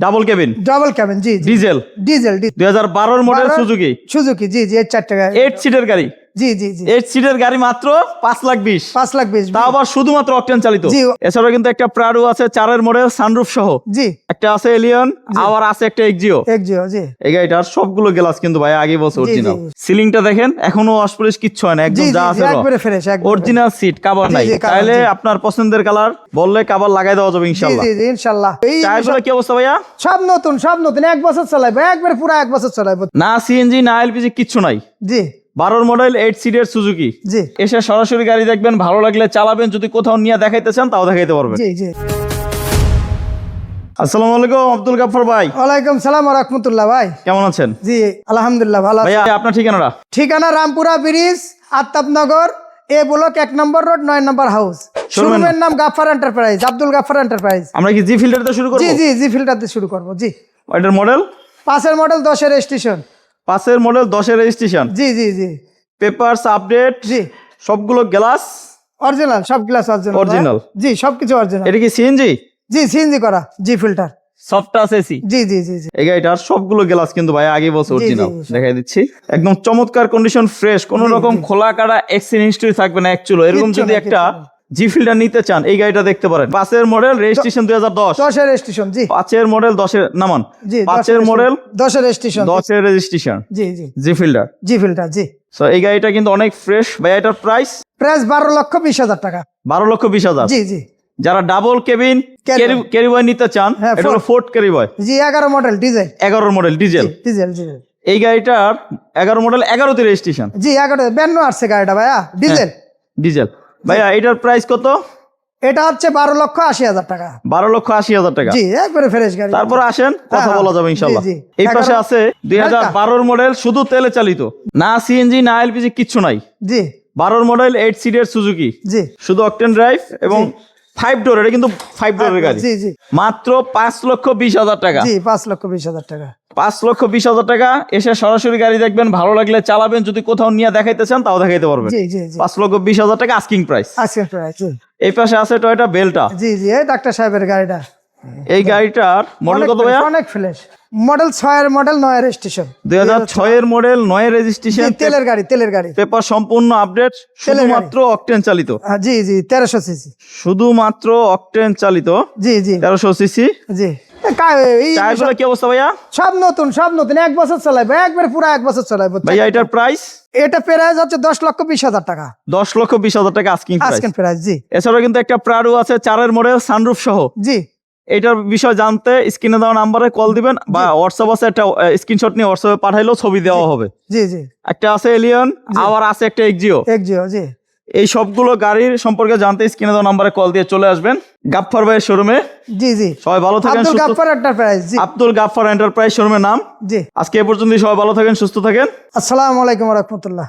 Double cabin জি diesel diesel 2012 model Suzuki জি জি 4 টাকা 8 সিটের গাড়ি জি জি জি 8 সিটের গাড়ি মাত্র 5,20,000 তাও আবার শুধুমাত্র অকটেন চালিত। জি এছাড়াও কিন্তু একটা প্রাডো আছে 4 মডেল সানরুফ সহ, জি একটা আছে এলিয়ন, আবার আছে একটা এক্সিও জি এই গাড়িটার সবগুলো গ্লাস কিন্তু ভাই আগে বলছে অরিজিনাল। সিলিংটা দেখেন এখনো ওয়াশ পলিশ কিচ্ছু হয় না, একদম যা আছে একবারে ফ্রেশ অরিজিনাল সিট, কভার নাই। তাহলে আপনার পছন্দের কালার বললে কভার লাগাই দেওয়া যাবে ইনশাআল্লাহ। জি জি ইনশাআল্লাহ। এই টায়ারগুলো কি অবস্থা ভাইয়া? সব নতুন 1 বছর চালাইবো, একবারে পুরো 1 বছর চালাইবো। না সিএনজি না এলপিজি কিচ্ছু নাই। জি 12 মডেল 8 সিটের সুজুকি। জি এসে সরাসরি গাড়ি দেখবেন, ভালো লাগলে চালাবেন, যদি কোথাও নিয়ে দেখাইতে চান তাও দেখাইতে পারবেন। জি জি আসসালামু আলাইকুম আব্দুল গাফফার ভাই। ওয়ালাইকুম সালাম ওয়া রাহমাতুল্লাহ। ভাই কেমন আছেন? জি আলহামদুলিল্লাহ ভালো আছি। ভাইয়া আপনার ঠিকানাটা? ঠিকানা রামপুরা ব্রিজ, আফতাবনগর, এ ব্লক 1 নম্বর রোড, 9 নম্বর হাউস। শোরুমের নাম গাফফার এন্টারপ্রাইজ, আব্দুল গাফফার এন্টারপ্রাইজ। আমরা কি জি ফিল্টার দিয়ে শুরু করব? জি জি জি ফিল্টার দিয়ে শুরু করব। জি এটার মডেল 5 এর মডেল 10 এর রেজিস্ট্রেশন। 5 এর মডেল 10 এর রেজিস্ট্রেশন। জি জি জি পেপারস আপডেট, জি সবগুলো গ্লাস অরিজিনাল, সব গ্লাস অরিজিনাল। জি সবকিছু অরিজিনাল। এটা কি সিএনজি? জি সিএনজি করা, জি ফিল্টার, সফট টাচ এসি। জি জি জি জি এই গাড়িটার সবগুলো গ্লাস কিন্তু ভাই আগে বলছে অরিজিনাল। জি। দেখাই দিচ্ছি, একদম চমৎকার কন্ডিশন, ফ্রেশ, কোনো রকম খোলা কাটা অ্যাক্সিডেন্ট হিস্টরি থাকবে না অ্যাকচুয়ালি। এরকম যদি একটা জি ফিল্টার নিতে চান এই গাড়িটা দেখতে পারেন। 5 এর মডেল রেজিস্ট্রেশন 2010। 10 এর রেজিস্ট্রেশন। জি 5 এর মডেল 10 এর নামান। জি 5 এর মডেল 10 এর রেজিস্ট্রেশন। 10 এর রেজিস্ট্রেশন। জি জি জি ফিল্টার। জি ফিল্টার। জি সো এই গাড়িটা কিন্তু অনেক ফ্রেশ ভাই। এটার প্রাইস 12,20,000 টাকা। 12,20,000। জি জি যারা ডাবল কেবিন ক্যারি বয় নিতে চান, এটা হলো ফোর্ড ক্যারি বয়। জি 11 model diesel. 11 model diesel. Diesel জি এই গাড়িটার 11 মডেল 11 তে রেজিস্ট্রেশন। জি 11 52 আসছে গাড়িটা ভাইয়া, ডিজেল। ডিজেল ভাইয়া এটার প্রাইস কত? এটা হচ্ছে 12,80,000 টাকা। 12,80,000 টাকা। জি একবারে ফ্রেশ গাড়ি। তারপর আসেন কথা বলা যাবে ইনশাআল্লাহ। জি, জি। এই পাশে আছে 2012 মডেল শুধু তেলে চালিত, না সিএনজি না এলপিজি কিচ্ছু নাই। জি 12 মডেল 8 সিটের সুজুকি, জি শুধু অকটেন ড্রাইভ এবং 5 ডোর। এটা কিন্তু 5 ডোরের গাড়ি। জি জি মাত্র 5,20,000 টাকা। জি 5,20,000 টাকা। 5,20,000 টাকা। এসে সরাসরি গাড়ি দেখবেন, ভালো লাগলে চালাবেন, যদি কোথাও নিয়ে দেখাইতে চান তাও দেখাইতে পারবেন। জি জি জি 5,20,000 টাকা আস্কিং প্রাইস। আজকে প্রাইস। এই পাশে আছে টয়োটা বেলটা। জি জি এই ডাক্তার সাহেবের গাড়িটা। এই গাড়িটার মডেল কত ভাইয়া? অনেক ফ্রেশ মডেল। 6 এর মডেল 9 এর রেজিস্ট্রেশন। 2006 এর মডেল 9 এর রেজিস্ট্রেশন। তেলের গাড়ি। পেপার সম্পূর্ণ আপডেট, শুধুমাত্র অকটেন চালিত। জি জি 1300 সিসি। শুধুমাত্র অকটেন চালিত। জি জি 1300 সিসি। জি টায়ারগুলো কি অবস্থা ভাইয়া? সব নতুন 1 বছর চালাইবো, একবারে পুরো 1 বছর চালাইবো ভাইয়া। এটার প্রাইস? এটা প্রাইস হচ্ছে 10,20,000 টাকা। 10,20,000 টাকা আস্কিং প্রাইস। জি এছাড়াও কিন্তু একটা প্রাডো আছে 4 এর মডেল সানরুফ সহ। জি এটার বিষয় জানতে স্ক্রিনে দেওয়া নাম্বারে কল দিবেন, বা হোয়াটসঅ্যাপ আছে, একটা স্ক্রিনশট নিয়ে হোয়াটসঅ্যাপে পাঠাইলেও ছবি দেওয়া হবে। জি জি একটা আছে এলিয়ন, আবার আছে একটা এক্সিও। জি এই সবগুলো গাড়ির সম্পর্কে জানতে স্ক্রিনে দেওয়া নাম্বারে কল দিয়ে চলে আসবেন গাফফার ভাইয়ের শোরুমে। জি জি সবাই ভালো থাকেন। আব্দুল গাফফার এন্টারপ্রাইজ। জি আব্দুল গাফফার এন্টারপ্রাইজ শোরুমের নাম। জি আজকে এ পর্যন্ত। সবাই ভালো থাকেন, সুস্থ থাকেন। আসসালামু আলাইকুম ওয়া রাহমাতুল্লাহ।